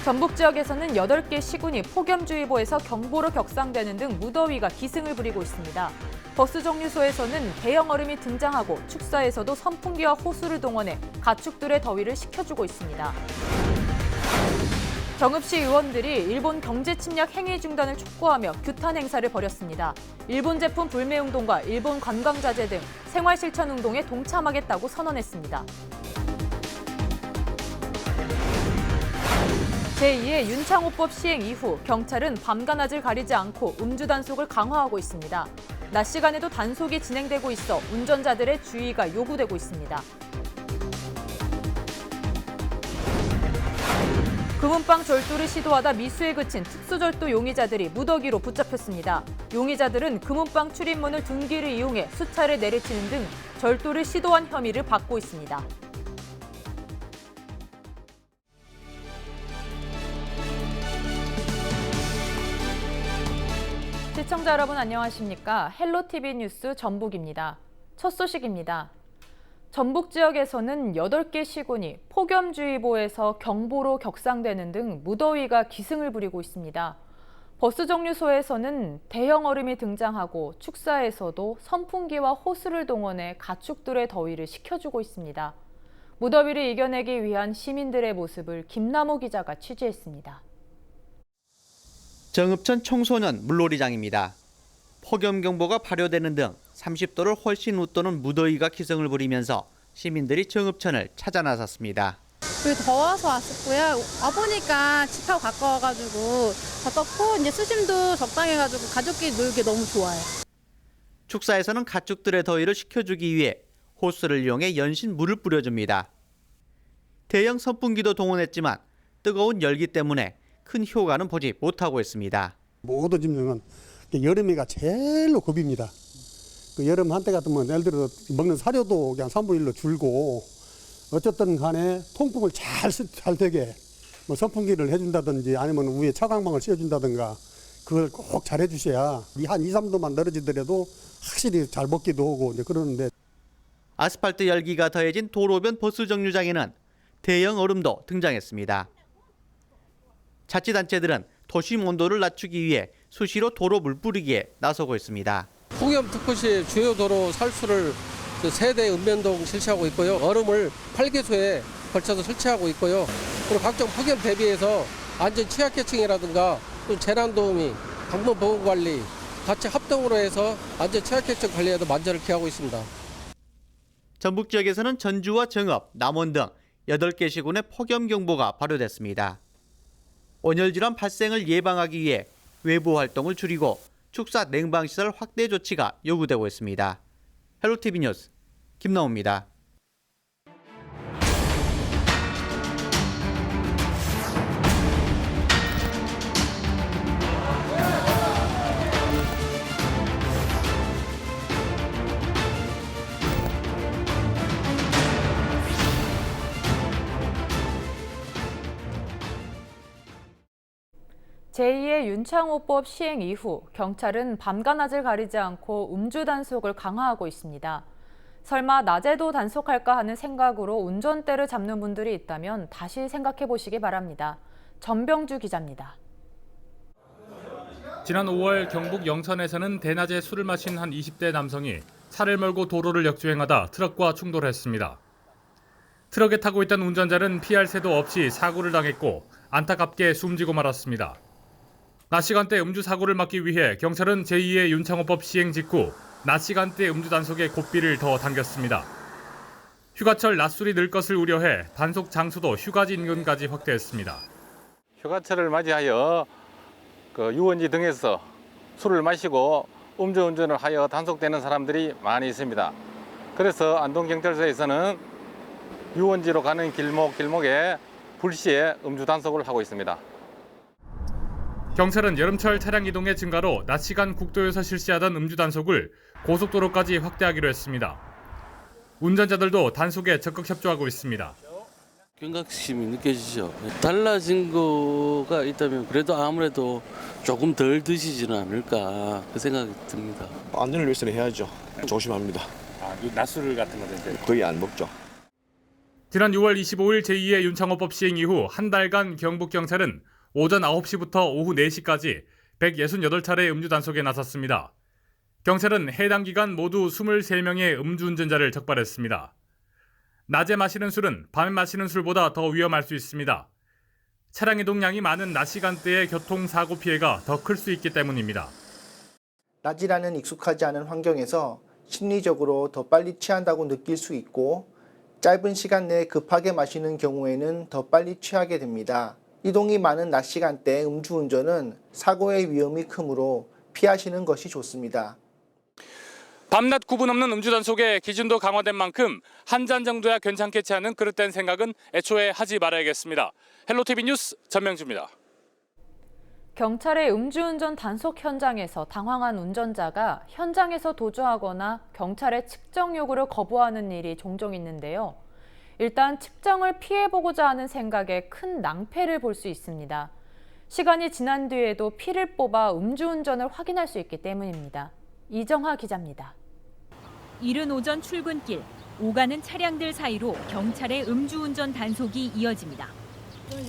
전북 지역에서는 8개 시군이 폭염주의보에서 경보로 격상되는 등 무더위가 기승을 부리고 있습니다. 버스 정류소에서는 대형 얼음이 등장하고 축사에서도 선풍기와 호수를 동원해 가축들의 더위를 식혀주고 있습니다. 정읍시 의원들이 일본 경제 침략 행위 중단을 촉구하며 규탄 행사를 벌였습니다. 일본 제품 불매 운동과 일본 관광 자제 등 생활 실천 운동에 동참하겠다고 선언했습니다. 제2의 윤창호법 시행 이후 경찰은 밤과 낮을 가리지 않고 음주 단속을 강화하고 있습니다. 낮 시간에도 단속이 진행되고 있어 운전자들의 주의가 요구되고 있습니다. 금은방 절도를 시도하다 미수에 그친 특수절도 용의자들이 무더기로 붙잡혔습니다. 용의자들은 금은방 출입문을 둔기를 이용해 수차례 내리치는 등 절도를 시도한 혐의를 받고 있습니다. 시청자 여러분 안녕하십니까? 헬로티비 뉴스 전북입니다. 첫 소식입니다. 전북 지역에서는 8개 시군이 폭염주의보에서 경보로 격상되는 등 무더위가 기승을 부리고 있습니다. 버스 정류소에서는 대형 얼음이 등장하고 축사에서도 선풍기와 호수를 동원해 가축들의 더위를 식혀주고 있습니다. 무더위를 이겨내기 위한 시민들의 모습을 김남호 기자가 취재했습니다. 정읍천 청소년 물놀이장입니다. 폭염경보가 발효되는 등 30도를 훨씬 웃도는 무더위가 기승을 부리면서 시민들이 정읍천을 찾아 나섰습니다. 더워서 왔었고요. 와보니까 집하고 가깝고 이제 수심도 적당해가지고 가족끼리 놀기 너무 좋아요. 축사에서는 가축들의 더위를 식혀주기 위해 호스를 이용해 연신 물을 뿌려줍니다. 대형 선풍기도 동원했지만 뜨거운 열기 때문에 큰 효과는 보지 못하고 있습니다. 모든 짐승은 여름이가 제일로 급입니다. 그 여름 한때 같으면 예를 들어 먹는 사료도 그냥 3분의 1로 줄고 어쨌든 간에 통풍을 잘 되게 뭐 선풍기를 해준다든지 아니면 위에 차광망을 씌워준다든가 그걸 꼭 잘 해주셔야 한 2, 3도만 늘어지더라도 확실히 잘 먹기도 하고 이제 그러는데 아스팔트 열기가 더해진 도로변 버스 정류장에는 대형 얼음도 등장했습니다. 자치단체들은 도심 온도를 낮추기 위해 수시로 도로 물뿌리기에 나서고 있습니다. 폭염 특보시 주요 도로 살수를 세대 읍면동 실시하고 있고요. 얼음을 8개소에 걸쳐서 설치하고 있고요. 그리고 각종 폭염 대비해서 안전 취약계층이라든가 또 재난도우미, 방문보건관리 같이 합동으로 해서 안전 취약계층 관리에도 만전을 기하고 있습니다. 전북 지역에서는 전주와 정읍, 남원 등 8개 시군의 폭염경보가 발효됐습니다. 온열 질환 발생을 예방하기 위해 외부 활동을 줄이고 축사 냉방시설 확대 조치가 요구되고 있습니다. 헬로티비 뉴스 김나호입니다. 제2의 윤창호법 시행 이후 경찰은 밤과 낮을 가리지 않고 음주 단속을 강화하고 있습니다. 설마 낮에도 단속할까 하는 생각으로 운전대를 잡는 분들이 있다면 다시 생각해 보시기 바랍니다. 전병주 기자입니다. 지난 5월 경북 영천에서는 대낮에 술을 마신 한 20대 남성이 차를 몰고 도로를 역주행하다 트럭과 충돌했습니다. 트럭에 타고 있던 운전자는 피할 새도 없이 사고를 당했고 안타깝게 숨지고 말았습니다. 낮 시간대 음주 사고를 막기 위해 경찰은 제2의 윤창호법 시행 직후 낮 시간대 음주 단속에 고삐를 더 당겼습니다. 휴가철 낮술이 늘 것을 우려해 단속 장소도 휴가지 인근까지 확대했습니다. 휴가철을 맞이하여 유원지 등에서 술을 마시고 음주운전을 하여 단속되는 사람들이 많이 있습니다. 그래서 안동경찰서에서는 유원지로 가는 길목에 불시에 음주 단속을 하고 있습니다. 경찰은 여름철 차량 이동의 증가로 낮 시간 국도에서 실시하던 음주 단속을 고속도로까지 확대하기로 했습니다. 운전자들도 단속에 적극 협조하고 있습니다. 경각심이 느껴지죠. 달라진 거가 있다면 그래도 아무래도 조금 덜 드시지는 않을까 그 생각이 듭니다. 안전을 위해서는 해야죠. 조심합니다. 낮술 같은 거는 거의 안 먹죠. 지난 6월 25일 제2의 윤창호법 시행 이후 한 달간 경북경찰은 오전 9시부터 오후 4시까지 168차례 음주 단속에 나섰습니다. 경찰은 해당 기간 모두 23명의 음주운전자를 적발했습니다. 낮에 마시는 술은 밤에 마시는 술보다 더 위험할 수 있습니다. 차량 이동량이 많은 낮 시간대의 교통사고 피해가 더 클 수 있기 때문입니다. 낮이라는 익숙하지 않은 환경에서 심리적으로 더 빨리 취한다고 느낄 수 있고 짧은 시간 내에 급하게 마시는 경우에는 더 빨리 취하게 됩니다. 이동이 많은 낮 시간대 음주운전은 사고의 위험이 크므로 피하시는 것이 좋습니다. 밤낮 구분 없는 음주 단속에 기준도 강화된 만큼 한 잔 정도야 괜찮겠지 하는 그릇된 생각은 애초에 하지 말아야겠습니다. 헬로티비 뉴스 전명주입니다. 경찰의 음주운전 단속 현장에서 당황한 운전자가 현장에서 도주하거나 경찰의 측정 요구를 거부하는 일이 종종 있는데요. 일단 측정을 피해보고자 하는 생각에 큰 낭패를 볼 수 있습니다. 시간이 지난 뒤에도 피를 뽑아 음주운전을 확인할 수 있기 때문입니다. 이정하 기자입니다. 이른 오전 출근길, 오가는 차량들 사이로 경찰의 음주운전 단속이 이어집니다.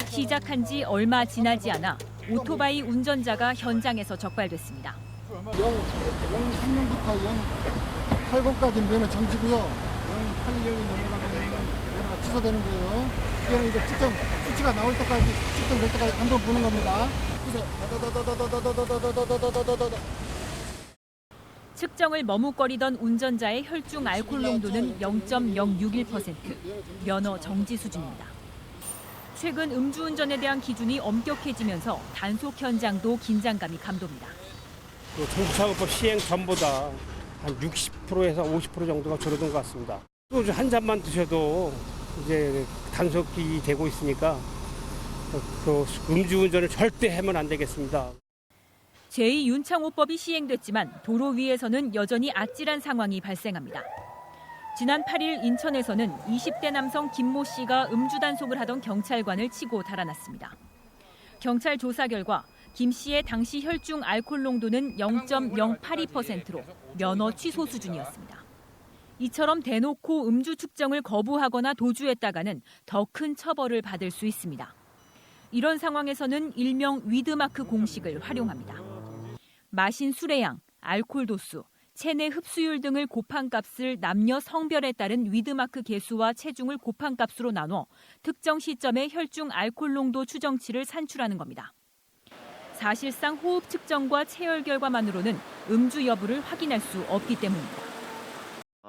시작한 지 얼마 지나지 않아 오토바이 운전자가 현장에서 적발됐습니다. 03년부터 080까지 면허 정지고요. 082년이 넘어가면 면허가 취소되는 거예요. 이거는 이제 측정 수치가 나올 때까지 측정될 때까지 한번 보는 겁니다. 측정을 머뭇거리던 운전자의 혈중 알코올 농도는 0.061%, 면허 정지 수준입니다. 최근 음주운전에 대한 기준이 엄격해지면서 단속 현장도 긴장감이 감돕니다. 정부사고법 시행 전보다 한 60%에서 50% 정도가 줄어든 것 같습니다. 소주 한 잔만 드셔도 이제 단속이 되고 있으니까 또 음주운전을 절대 하면 안 되겠습니다. 제2윤창호법이 시행됐지만 도로 위에서는 여전히 아찔한 상황이 발생합니다. 지난 8일 인천에서는 20대 남성 김모 씨가 음주 단속을 하던 경찰관을 치고 달아났습니다. 경찰 조사 결과 김 씨의 당시 혈중 알코올 농도는 0.082%로 면허 취소 수준이었습니다. 이처럼 대놓고 음주 측정을 거부하거나 도주했다가는 더 큰 처벌을 받을 수 있습니다. 이런 상황에서는 일명 위드마크 공식을 활용합니다. 마신 술의 양, 알코올 도수, 체내 흡수율 등을 곱한 값을 남녀 성별에 따른 위드마크 계수와 체중을 곱한 값으로 나눠 특정 시점의 혈중 알코올 농도 추정치를 산출하는 겁니다. 사실상 호흡 측정과 체열 결과만으로는 음주 여부를 확인할 수 없기 때문입니다.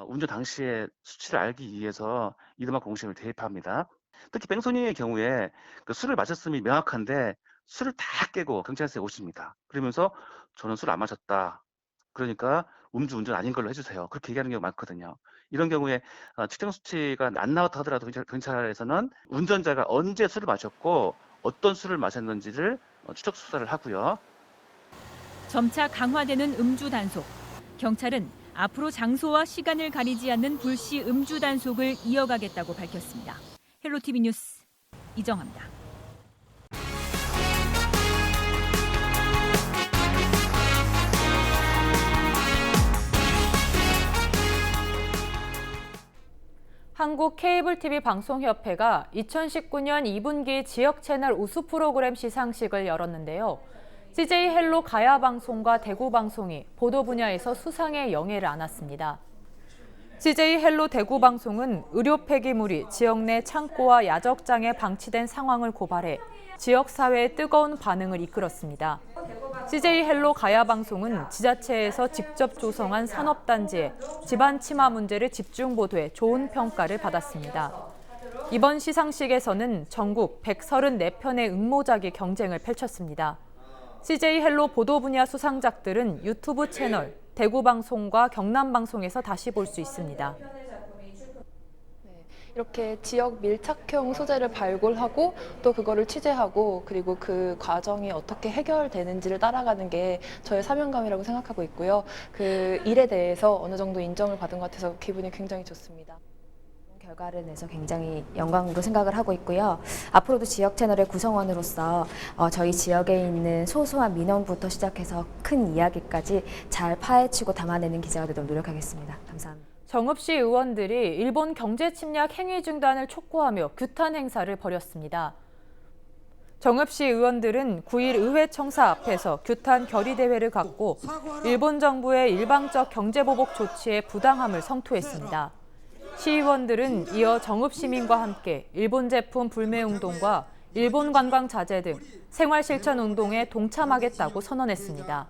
운전 당시의 수치를 알기 위해서 위드마크 공식을 대입합니다. 특히 뺑소니의 경우에 그 술을 마셨음이 명확한데 술을 다 깨고 경찰서에 오십니다. 그러면서 저는 술 안 마셨다. 그러니까 음주운전 아닌 걸로 해주세요. 그렇게 얘기하는 경우가 많거든요. 이런 경우에 측정 수치가 안 나왔다 하더라도 경찰에서는 운전자가 언제 술을 마셨고 어떤 술을 마셨는지를 추적 수사를 하고요. 점차 강화되는 음주 단속. 경찰은 앞으로 장소와 시간을 가리지 않는 불시 음주 단속을 이어가겠다고 밝혔습니다. 헬로티비 뉴스 이정합니다. 한국 케이블 TV 방송협회가 2019년 2분기 지역 채널 우수 프로그램 시상식을 열었는데요. CJ 헬로 가야 방송과 대구 방송이 보도 분야에서 수상의 영예를 안았습니다. CJ 헬로 대구 방송은 의료 폐기물이 지역 내 창고와 야적장에 방치된 상황을 고발해 지역 사회의 뜨거운 반응을 이끌었습니다. CJ 헬로 가야 방송은 지자체에서 직접 조성한 산업단지에 집안 침하 문제를 집중 보도해 좋은 평가를 받았습니다. 이번 시상식에서는 전국 134편의 응모작이 경쟁을 펼쳤습니다. CJ 헬로 보도 분야 수상작들은 유튜브 채널 대구방송과 경남방송에서 다시 볼 수 있습니다. 이렇게 지역 밀착형 소재를 발굴하고 또 그거를 취재하고 그리고 그 과정이 어떻게 해결되는지를 따라가는 게 저의 사명감이라고 생각하고 있고요. 그 일에 대해서 어느 정도 인정을 받은 것 같아서 기분이 굉장히 좋습니다. 결과를 내서 굉장히 영광으로 생각을 하고 있고요. 앞으로도 지역 채널의 구성원으로서 저희 지역에 있는 소소한 민원부터 시작해서 큰 이야기까지 잘 파헤치고 담아내는 기자가 되도록 노력하겠습니다. 감사합니다. 정읍시 의원들이 일본 경제 침략 행위 중단을 촉구하며 규탄 행사를 벌였습니다. 정읍시 의원들은 9일 의회 청사 앞에서 규탄 결의대회를 갖고 일본 정부의 일방적 경제보복 조치의 부당함을 성토했습니다. 시의원들은 이어 정읍시민과 함께 일본 제품 불매운동과 일본 관광 자제 등 생활실천 운동에 동참하겠다고 선언했습니다.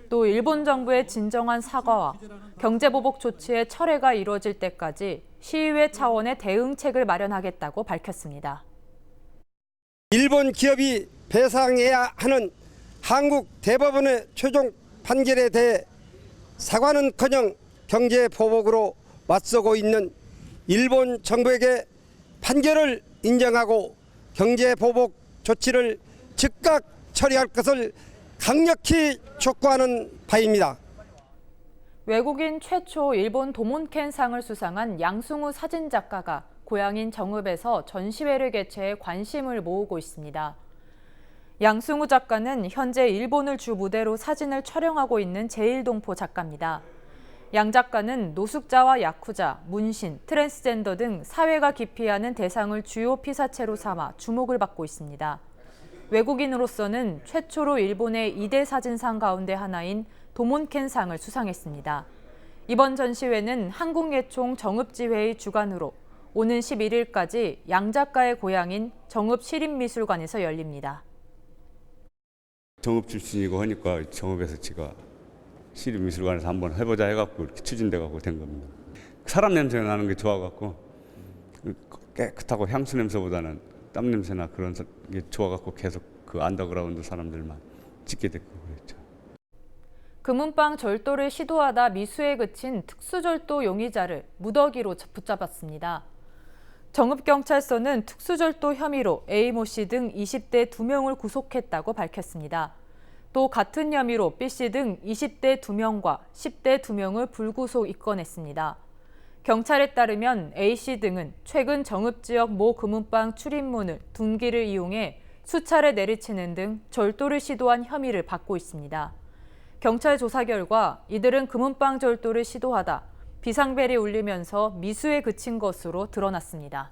또 일본 정부의 진정한 사과와 경제보복 조치의 철회가 이루어질 때까지 시의회 차원의 대응책을 마련하겠다고 밝혔습니다. 일본 기업이 배상해야 하는 한국 대법원의 최종 판결에 대해 사과는커녕 경제보복으로 맞서고 있는 일본 정부에게 판결을 인정하고 경제보복 조치를 즉각 처리할 것을 강력히 촉구하는 바입니다. 외국인 최초 일본 도몬켄상을 수상한 양승우 사진작가가 고향인 정읍에서 전시회를 개최해 관심을 모으고 있습니다. 양승우 작가는 현재 일본을 주 무대로 사진을 촬영하고 있는 제1동포 작가입니다. 양 작가는 노숙자와 야쿠자, 문신, 트랜스젠더 등 사회가 기피하는 대상을 주요 피사체로 삼아 주목을 받고 있습니다. 외국인으로서는 최초로 일본의 2대 사진상 가운데 하나인 도몬켄상을 수상했습니다. 이번 전시회는 한국예총 정읍지회의 주관으로 오는 11일까지 양 작가의 고향인 정읍시립미술관에서 열립니다. 정읍 출신이고 하니까 정읍에서 제가 시립미술관에서 한번 해보자 해갖고 이렇게 추진돼갖고 된 겁니다. 사람 냄새 나는 게 좋아갖고 깨끗하고 향수 냄새보다는 땀 냄새나 그런 게 좋아갖고 계속 그 안더그라운드 사람들만 찍게 됐고 그랬죠. 금은방 절도를 시도하다 미수에 그친 특수절도 용의자를 무더기로 붙잡았습니다. 정읍경찰서는 특수절도 혐의로 A모 씨 등 20대 2명을 구속했다고 밝혔습니다. 또 같은 혐의로 B씨 등 20대 2명과 10대 2명을 불구속 입건했습니다. 경찰에 따르면 A씨 등은 최근 정읍 지역 모 금은방 출입문을 둔기를 이용해 수차례 내리치는 등 절도를 시도한 혐의를 받고 있습니다. 경찰 조사 결과 이들은 금은방 절도를 시도하다 비상벨이 울리면서 미수에 그친 것으로 드러났습니다.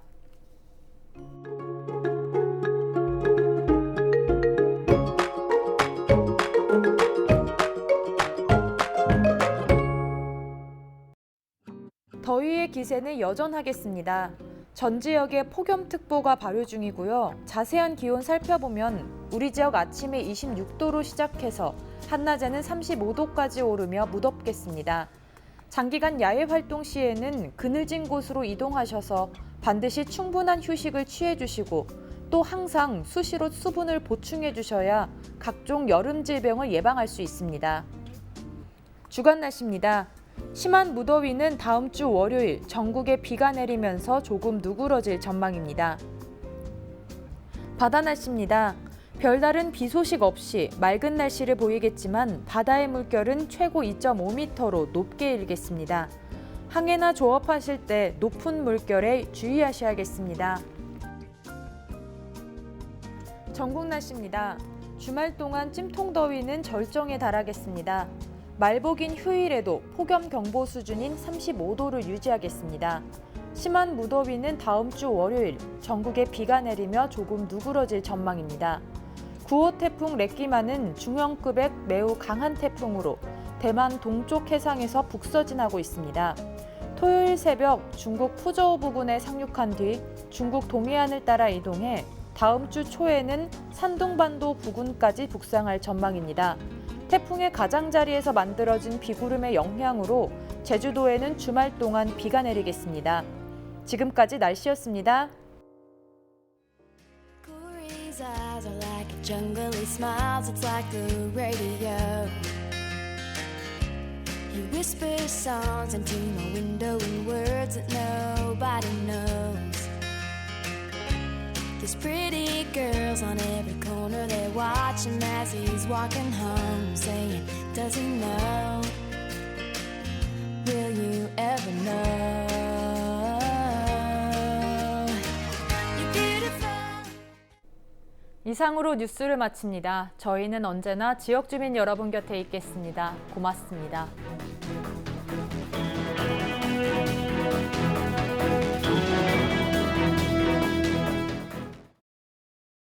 더위의 기세는 여전하겠습니다. 전 지역에 폭염특보가 발효 중이고요. 자세한 기온 살펴보면 우리 지역 아침에 26도로 시작해서 한낮에는 35도까지 오르며 무덥겠습니다. 장기간 야외 활동 시에는 그늘진 곳으로 이동하셔서 반드시 충분한 휴식을 취해 주시고 또 항상 수시로 수분을 보충해 주셔야 각종 여름 질병을 예방할 수 있습니다. 주간 날씨입니다. 심한 무더위는 다음 주 월요일 전국에 비가 내리면서 조금 누그러질 전망입니다. 바다 날씨입니다. 별다른 비 소식 없이 맑은 날씨를 보이겠지만 바다의 물결은 최고 2.5m로 높게 일겠습니다. 항해나 조업하실 때 높은 물결에 주의하셔야겠습니다. 전국 날씨입니다. 주말 동안 찜통더위는 절정에 달하겠습니다. 말복인 휴일에도 폭염경보 수준인 35도를 유지하겠습니다. 심한 무더위는 다음 주 월요일 전국에 비가 내리며 조금 누그러질 전망입니다. 9호 태풍 렉기마는 중형급의 매우 강한 태풍으로 대만 동쪽 해상에서 북서진하고 있습니다. 토요일 새벽 중국 푸저우 부근에 상륙한 뒤 중국 동해안을 따라 이동해 다음 주 초에는 산둥반도 부근까지 북상할 전망입니다. 태풍의 가장자리에서 만들어진 비구름의 영향으로 제주도에는 주말 동안 비가 내리겠습니다. 지금까지 날씨였습니다. He whispers songs into my window in words that nobody knows. There's pretty girls on every corner, they're watching as he's walking home, saying, does he know? Will you ever know? You're beautiful. 이상으로 뉴스를 마칩니다. 저희는 언제나 지역 주민 여러분 곁에 있겠습니다. 고맙습니다.